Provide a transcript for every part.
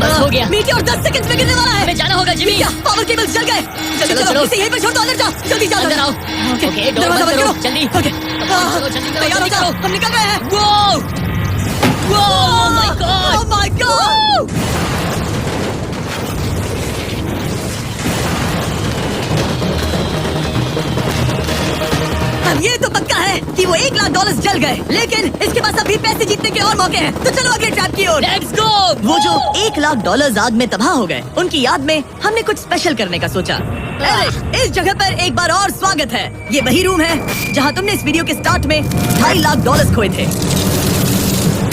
बस हो गया। मीटियोर 10 सेकंड्स में गिरने वाला है। हमें जाना होगा जिमी। पावर केबल्स जल गए। जल्दी चलो। इसे यहीं पर छोड़ दो, अंदर जाओ। जल्दी जाओ। अंदर आओ। ओके, डोर दरवाजा बंद बंद करो, करो। जल्दी। ओके। चलो, जल्दी करो, तैयार हो जल्दी जाओ, करो। हम निकल रहे हैं। वो oh my God. Oh my God. अब ये तो पक्का है कि वो $1 लाख जल गए, लेकिन इसके पास अभी पैसे जीतने के और मौके हैं। तो चलो अगले ट्रैप की ओर। Let's go. वो जो $1 लाख आग में तबाह हो गए, उनकी याद में हमने कुछ स्पेशल करने का सोचा। एरिक, इस जगह पर एक बार और स्वागत है। ये वही रूम है जहाँ तुमने इस वीडियो के स्टार्ट में $2.5 लाख खोए थे।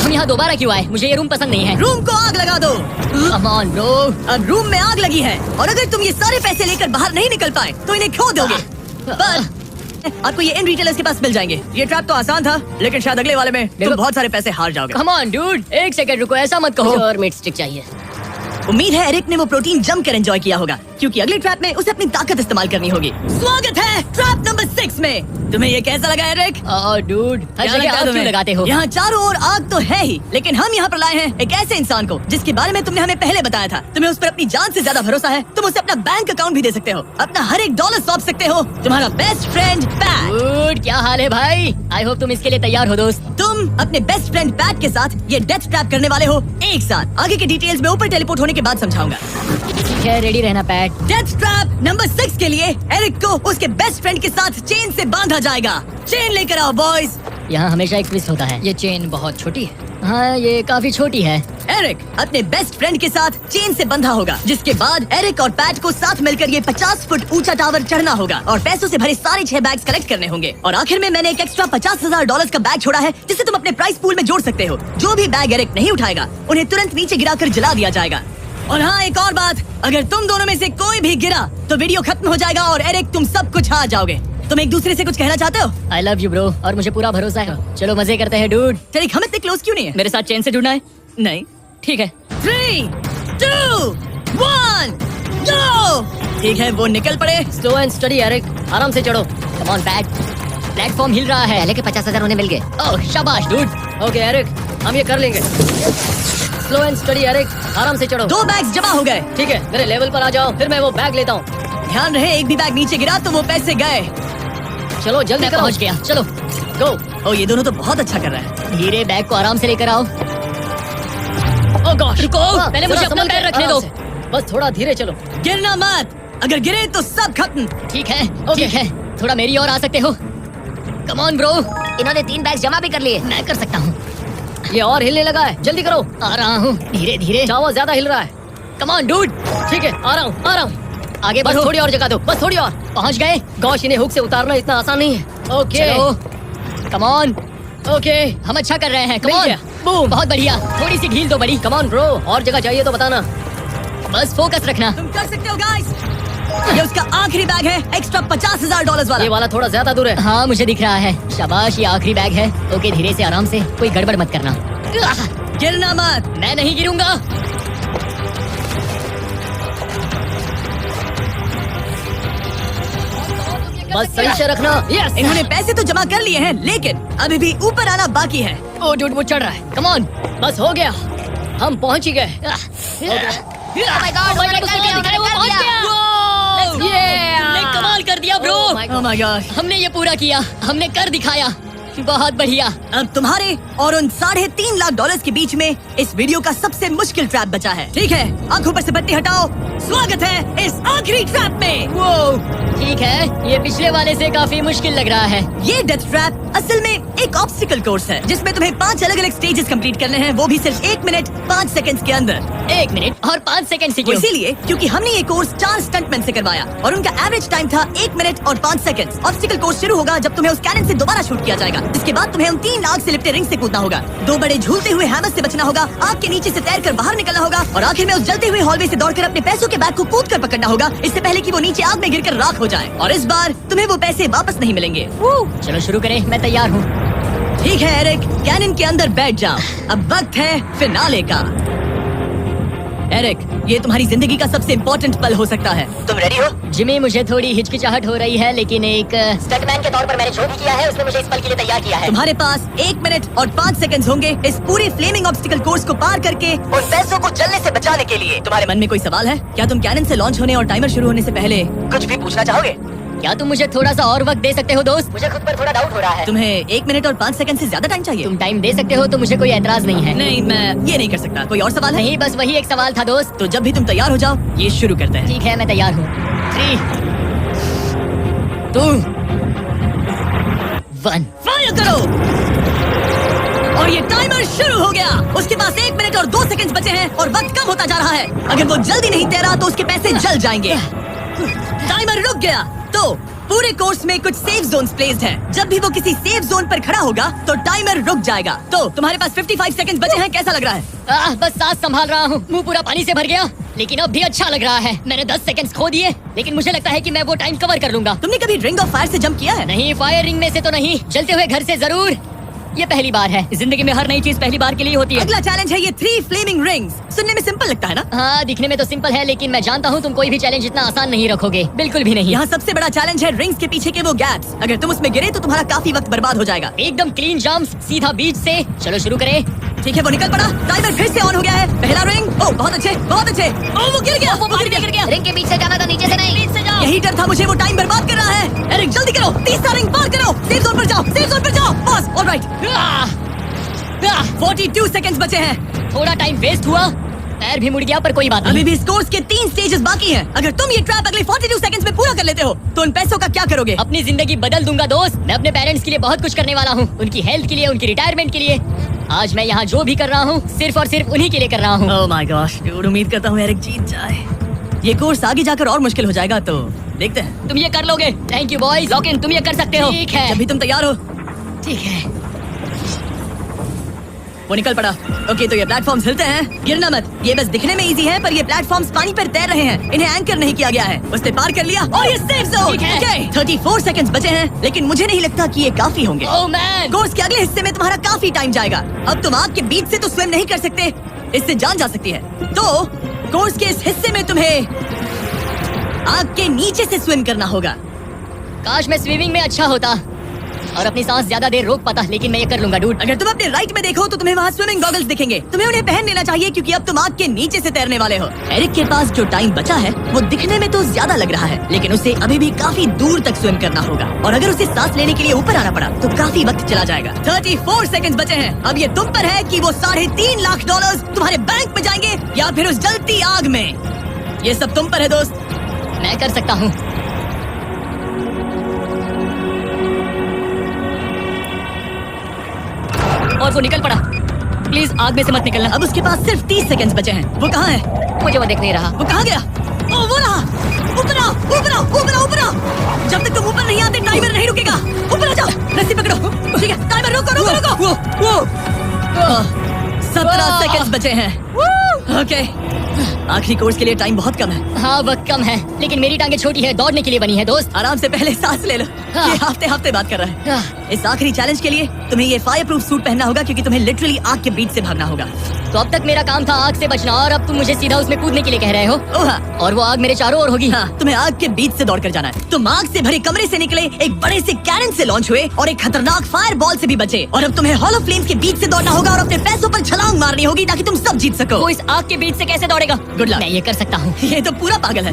हम यहाँ दोबारा क्यों आए? मुझे ये रूम पसंद नहीं है। रूम को आग लगा दो। Come on bro. अब रूम में आग लगी है और अगर तुम ये सारे पैसे लेकर बाहर नहीं निकल पाए तो इन्हें खो दोगे। पर आपको ये इन रिटेलर्स के पास मिल जाएंगे। ये ट्रैप तो आसान था, लेकिन शायद अगले वाले में तुम बहुत सारे पैसे हार जाओगे। कम ऑन डूड, एक सेकंड रुको, ऐसा मत कहो। और मीट स्टिक चाहिए। उम्मीद है एरिक ने वो प्रोटीन जमकर एंजॉय किया होगा, क्योंकि अगले ट्रैप में उसे अपनी ताकत इस्तेमाल करनी होगी। स्वागत है ट्रैप नंबर 6 में। तुम्हें ये कैसा लगा एरिक? डूड, हर क्या जगह लगता आग तुम्हें? क्यों लगाते हो? यहाँ चारों ओर आग तो है ही, लेकिन हम यहाँ पर लाए हैं एक ऐसे इंसान को जिसके बारे में तुमने हमें पहले बताया था। तुम्हें उस पर अपनी जान से ज्यादा भरोसा है। तुम उसे अपना बैंक अकाउंट भी दे सकते हो, अपना हर एक $1 सौंप सकते हो। तुम्हारा बेस्ट फ्रेंड पैट। डूड, क्या हाल है भाई? आई होप तुम इसके लिए तैयार हो दोस्त। तुम अपने बेस्ट फ्रेंड पैट के साथ ये डेथ ट्रैप करने वाले हो एक साथ। आगे की डिटेल्स में ऊपर टेलीपोर्ट होने के बाद समझाऊंगा। ठीक है, रेडी रहना पैट। डेथ ट्रैप नंबर 6 के लिए एरिक को उसके बेस्ट फ्रेंड के साथ चेन से बांधा जाएगा। चेन लेकर आओ बॉयज। यहाँ हमेशा एक ट्विस्ट होता है। ये चेन बहुत छोटी है। हाँ, ये काफी छोटी है। एरिक अपने बेस्ट फ्रेंड के साथ चेन से बंधा होगा, जिसके बाद एरिक और पैट को साथ मिलकर ये 50 फुट ऊंचा टावर चढ़ना होगा और पैसों से भरे सारे 6 बैग्स कलेक्ट करने होंगे। और आखिर में मैंने एक एक्स्ट्रा $50,000 का बैग छोड़ा है, जिसे तुम अपने प्राइस पूल में जोड़ सकते हो। जो भी बैग एरिक नहीं उठाएगा उन्हें तुरंत नीचे गिराकर जला दिया जाएगा। और हाँ, एक और बात, अगर तुम दोनों में से कोई भी गिरा तो वीडियो खत्म हो जाएगा और एरिक तुम सब कुछ हार जाओगे। तुम एक दूसरे से कुछ कहना चाहते हो? आई लव यू ब्रो, और मुझे पूरा भरोसा है। चलो मजे करते हैं डूड। एरिक, हम इतने क्लोज क्यों नहीं है? मेरे साथ चेन से जुड़ना है? नहीं। ठीक है। 3, 2, 1, go! ठीक है, वो निकल पड़े। स्लो एंड स्टडी एरिक, आराम से चढ़ो। कम ऑन पैट, प्लेटफॉर्म हिल रहा है। पहले के 50,000 उन्हें मिल गए। ओह शाबाश डूड। ओके एरिक, हम ये कर लेंगे। स्लो एंड स्टडी एरिक, आराम से चढ़ो। 2 बैग्स जमा हो गए। ठीक है, मेरे लेवल पर आ जाओ, फिर मैं वो बैग लेता हूँ। ध्यान रहे, एक भी बैग नीचे गिरा तो वो पैसे गए। चलो जल्दी मैं करो। पहुंच गया, चलो गो। ओ, ये दोनों तो बहुत अच्छा कर रहे हैं। धीरे बैग को आराम से लेकर आओ। ओह गॉड, रुको, पहले मुझे अपना पैर रखने दो। बस थोड़ा धीरे चलो। गिरना मत, अगर गिरे तो सब खत्म। ठीक है, ठीक है, थोड़ा मेरी ओर आ सकते हो? Come on bro. इन्होंने 3 बैग जमा भी कर लिए। मैं कर सकता हूँ। ये और हिलने लगा है, जल्दी करो। आ रहा हूँ, धीरे धीरे। चावा ज्यादा हिल रहा है। Come on dude. ठीक है, आ रहा हूँ, आ रहा हूँ। आगे बस बढ़ो। थोड़ी और जगह दो, बस थोड़ी और। पहुँच गए। गॉश, इन्हें हुक से उतारना इतना आसान नहीं है। ओके चलो, कम ऑन। ओके, हम अच्छा कर रहे हैं। कम मिल ऑन। गया। बूम, बहुत बढ़िया। थोड़ी सी ढील दो बड़ी। कम ऑन ब्रो, और जगह चाहिए तो बताना। बस फोकस रखना। तुम कर सकते हो गाइस। ये उसका आखिरी बैग है, एक्स्ट्रा $50,000 वाला। ये वाला थोड़ा ज्यादा दूर है। हाँ, मुझे दिख रहा है। शाबाश, ये आखिरी बैग है। ओके, धीरे से, आराम से, कोई गड़बड़ मत करना। गिरना मत। मैं नहीं गिरूंगा। बस सही से रखना। यस। इन्होंने पैसे तो जमा कर लिए हैं, लेकिन अभी भी ऊपर आना बाकी है। ओ डूड, वो चढ़ रहा है। Come on. बस हो गया, हम पहुंच ही गए। हमने कमाल कर दिया ब्रो। Oh my God! हमने ये पूरा किया, हमने कर दिखाया। बहुत बढ़िया। अब तुम्हारे और उन $3.5 लाख के बीच में इस वीडियो का सबसे मुश्किल ट्रैप बचा है। ठीक है, आंखों पर से पट्टी हटाओ। स्वागत है इस आखिरी ट्रैप में। वो ठीक है, ये पिछले वाले से काफी मुश्किल लग रहा है। ये डेथ ट्रैप असल में एक ऑब्स्टिकल कोर्स है, जिसमें तुम्हें 5 अलग-अलग स्टेजेस कंप्लीट करने हैं, वो भी सिर्फ 1 मिनट 5 सेकंड्स के अंदर। 1 मिनट और 5 सेकंड से वो क्यों? इसीलिए क्योंकि हमने ये कोर्स 4 स्टंटमैन से करवाया और उनका एवरेज टाइम था 1 मिनट और 5 सेकंड्स। ऑब्स्टिकल कोर्स शुरू होगा जब तुम्हें उस कैनन से दोबारा शूट किया जाएगा। इसके बाद तुम्हें उन 3 आग से लिपटे रिंग से कूदना होगा, 2 बड़े झूलते हुए हैमर से बचना होगा, आग के नीचे से तैरकर बाहर निकलना होगा और आखिर में उस जलते हुए हॉलवे से दौड़कर अपने पैसों के बैग को कूद कर पकड़ना होगा, इससे पहले कि वो नीचे आग में गिरकर राख हो जाए। और इस बार तुम्हें वो पैसे वापस नहीं मिलेंगे। चलो शुरू करें, मैं तैयार हूँ। ठीक है एरिक, कैनन के अंदर बैठ जाओ। अब वक्त है फिनाले का। एरिक, ये तुम्हारी जिंदगी का सबसे इम्पोर्टेंट पल हो सकता है। तुम रेडी हो? जिमी, मुझे थोड़ी हिचकिचाहट हो रही है, लेकिन एक स्टंटमैन के तौर पर मैंने जो भी किया है उसने मुझे इस पल के लिए तैयार किया है। तुम्हारे पास 1 मिनट और 5 सेकंड्स होंगे इस पूरे फ्लेमिंग ऑब्स्टिकल कोर्स को पार करके उन पैसों को जलने से बचाने के लिए। तुम्हारे मन में कोई सवाल है? क्या तुम कैनन से लॉन्च होने और टाइमर शुरू होने से पहले कुछ भी पूछना चाहोगे? क्या तुम मुझे थोड़ा सा और वक्त दे सकते हो दोस्त? मुझे खुद पर थोड़ा डाउट हो रहा है। तुम्हें 1 मिनट और 5 सेकंड से ज्यादा टाइम चाहिए? तुम टाइम दे सकते हो तो मुझे कोई एतराज नहीं है। नहीं, मैं ये नहीं कर सकता। कोई और सवाल है? नहीं, बस वही एक सवाल था दोस्त। तो जब भी तुम तैयार हो जाओ, ये शुरू करते हैं। ठीक है, मैं तैयार हूँ। 3, 2, 1 फायर करो। और ये टाइमर शुरू हो गया। उसके पास 1 मिनट और 2 सेकंड बचे हैं और वक्त कम होता जा रहा है। अगर वो जल्दी नहीं तैरा तो उसके पैसे जल जाएंगे। टाइमर रुक गया। तो पूरे कोर्स में कुछ सेफ जोन्स प्लेस्ड हैं। जब भी वो किसी सेफ जोन पर खड़ा होगा तो टाइमर रुक जाएगा। तो तुम्हारे पास 55 सेकंड बचे हैं। कैसा लग रहा है? बस सांस संभाल रहा हूँ। मुंह पूरा पानी से भर गया, लेकिन अब भी अच्छा लग रहा है। मैंने 10 सेकंड्स खो दिए, लेकिन मुझे लगता है कि मैं वो टाइम कवर कर लूंगा। तुमने कभी रिंग ऑफ फायर से जंप किया है? नहीं, फायर रिंग में से तो नहीं, चलते हुए घर से जरूर। ये पहली बार है। जिंदगी में हर नई चीज पहली बार के लिए होती है। अगला चैलेंज है ये 3 फ्लेमिंग रिंग्स। सुनने में सिंपल लगता है ना? हाँ, दिखने में तो सिंपल है, लेकिन मैं जानता हूँ तुम कोई भी चैलेंज इतना आसान नहीं रखोगे। बिल्कुल भी नहीं। यहाँ सबसे बड़ा चैलेंज है रिंग्स के पीछे के वो गैप्स। अगर तुम उसमें गिरे तो तुम्हारा काफी वक्त बर्बाद हो जाएगा। एकदम क्लीन जंप्स, सीधा बीच से। चलो शुरू करें। ठीक है, वो निकल पड़ा। टाइमर फिर से ऑन हो गया है। पहला रिंग। ओह, बहुत अच्छे, बहुत अच्छे। ओह, वो गिर गया। वो पानी में गिर गया। रिंग के बीच से जाना था, नीचे से नहीं। बीच से जाओ। यही डर था मुझे, वो टाइम बर्बाद कर रहा है। एरिक जल्दी करो, तीसरा रिंग पार करो। सेफ जोन पर जाओ, सेफ जोन पर जाओ। बस, ऑलराइट। 42 सेकंड्स बचे हैं। थोड़ा टाइम वेस्ट हुआ, पैर भी मुड़ गया, पर कोई बात अभी नहीं। भी स्कोर्स के 3 स्टेजेस बाकी हैं। अगर तुम ये ट्रैप अगले 42 सेकंड्स में पूरा कर लेते हो तो उन पैसों का क्या करोगे? अपनी जिंदगी बदल दूंगा दोस्त। मैं अपने पेरेंट्स के लिए बहुत कुछ करने वाला हूँ, उनकी हेल्थ के लिए, उनकी रिटायरमेंट के लिए। आज मैं यहाँ जो भी कर रहा हूँ, सिर्फ और सिर्फ उन्हीं के लिए कर रहा हूँ। ओह माय गॉश, उम्मीद करता हूँ एरिक जीत जाए। ये कोर्स आगे जाकर और मुश्किल हो जाएगा, तो देखते हैं। तुम ये कर लोगे। Thank you boys. Lock in, तुम ये कर सकते हो। ठीक है, जब भी तुम तैयार हो। ठीक है। वो निकल पड़ा। ओके, तो ये प्लेटफॉर्म्स हिलते हैं। गिरना मत। ये बस दिखने में इजी है, पर ये प्लेटफॉर्म्स पानी पर तैर रहे हैं। इन्हें एंकर नहीं किया गया है। उसने पार कर लिया और ये सेफ जोन। ठीक है। ओके, 34 सेकंड्स बचे हैं, लेकिन मुझे नहीं लगता कि ये काफी होंगे। Oh man. कोर्स के अगले हिस्से में तुम्हारा काफी टाइम जाएगा। अब तुम आग के बीच से तो स्विम नहीं कर सकते, इससे जान जा सकती है। तो कोर्स के इस हिस्से में तुम्हें आग के नीचे से स्विम करना होगा। काश मैं स्विमिंग में अच्छा होता और अपनी सांस ज्यादा देर रोक पाता, लेकिन मैं ये कर लूंगा डूड। अगर तुम अपने राइट में देखो तो तुम्हें वहाँ स्विमिंग गॉगल्स दिखेंगे। तुम्हें उन्हें पहन लेना चाहिए, क्योंकि अब तुम आग के नीचे से तैरने वाले हो। एरिक के पास जो टाइम बचा है वो दिखने में तो ज्यादा लग रहा है, लेकिन उसे अभी भी काफी दूर तक स्विम करना होगा। और अगर उसे सांस लेने के लिए ऊपर आना पड़ा तो काफी वक्त चला जाएगा। 34 सेकंड्स बचे हैं। अब ये तुम पर है कि वो $3.5 लाख तुम्हारे बैंक में जाएंगे या फिर उस जलती आग में। ये सब तुम पर है दोस्त। मैं कर सकता हूँ। और वो निकल पड़ा। प्लीज आग में से मत निकलना। अब उसके पास सिर्फ 30 सेकंड्स बचे हैं। वो कहाँ है? मुझे वो देख नहीं रहा। वो कहाँ गया? ओह, वो रहा। ऊपर आओ, ऊपर आओ, ऊपर आओ, ऊपर आओ। जब तक तुम ऊपर नहीं आते टाइमर नहीं रुकेगा। ऊपर आ जाओ, रस्सी पकड़ो। ठीक है, टाइमर रोको, रोको, रोको। 17 सेकंड्स बचे हैं। ओके, आखिरी कोर्स के लिए टाइम बहुत कम है। हाँ, वक्त कम है, लेकिन मेरी टांगे छोटी है, दौड़ने के लिए बनी है दोस्त। आराम से पहले सांस ले लो। हाँ। ये हफ्ते हफ्ते बात कर रहा है। हाँ। इस आखिरी चैलेंज के लिए तुम्हें ये फायर प्रूफ सूट पहनना होगा, क्योंकि तुम्हें लिटरली आग के बीच से भागना होगा। तो अब तक मेरा काम था आग से बचना, और अब तुम मुझे सीधा उसमें कूदने के लिए कह रहे हो। ओह हाँ। और वो आग मेरे चारों ओर होगी। हाँ, तुम्हें आग के बीच से दौड़कर जाना है। तुम आग से भरे कमरे से निकले, एक बड़े से कैनन से लॉन्च हुए और एक खतरनाक फायर बॉल से भी बचे। और अब तुम्हें हॉलो फ्लेम्स के बीच से दौड़ना होगा और अपने पैसों पर छलांग मारनी होगी ताकि तुम सब जीत सको। वो इस आग के बीच से कैसे दौड़ेगा? Good luck। मैं ये कर सकता हूँ। ये तो पूरा पागल है।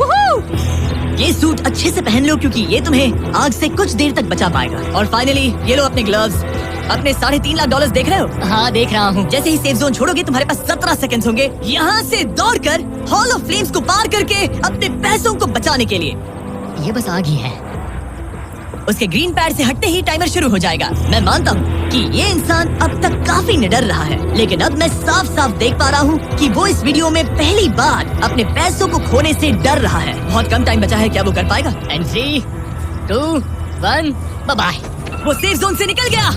ये सूट अच्छे से पहन लो, क्योंकि ये तुम्हें आग से कुछ देर तक बचा पाएगा। और फाइनली ये लो अपने ग्लव्स। अपने $3.5 लाख देख रहे हो? हाँ, देख रहा हूँ। जैसे ही सेफ जोन छोड़ोगे तुम्हारे पास 17 सेकंड्स होंगे यहाँ से दौड़कर हॉल ऑफ फ्लेम्स को पार करके अपने पैसों को बचाने के लिए। ये बस आग ही है। उसके ग्रीन पैड से हटते ही टाइमर शुरू हो जाएगा। मैं मानता हूँ कि ये इंसान अब तक काफी निडर रहा है, लेकिन अब मैं साफ साफ देख पा रहा हूँ कि वो इस वीडियो में पहली बार अपने पैसों को खोने से डर रहा है। बहुत कम टाइम बचा है, क्या वो कर पाएगा? And 3, 2, 1, bye bye. वो सेफ जोन से निकल गया।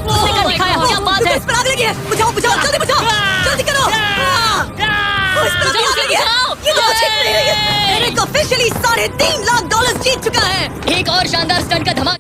उसने कर दिखाया। क्या बात है? इस पर आग लगी है। बुझाओ, बुझाओ, जल्दी बुझाओ, जल्दी करो। इस पर आग लगी है। ये तो कुछ नहीं है। एरिक ऑफिशियली $3.5 लाख जीत चुका है। एक और शानदार स्टंट का धमाका।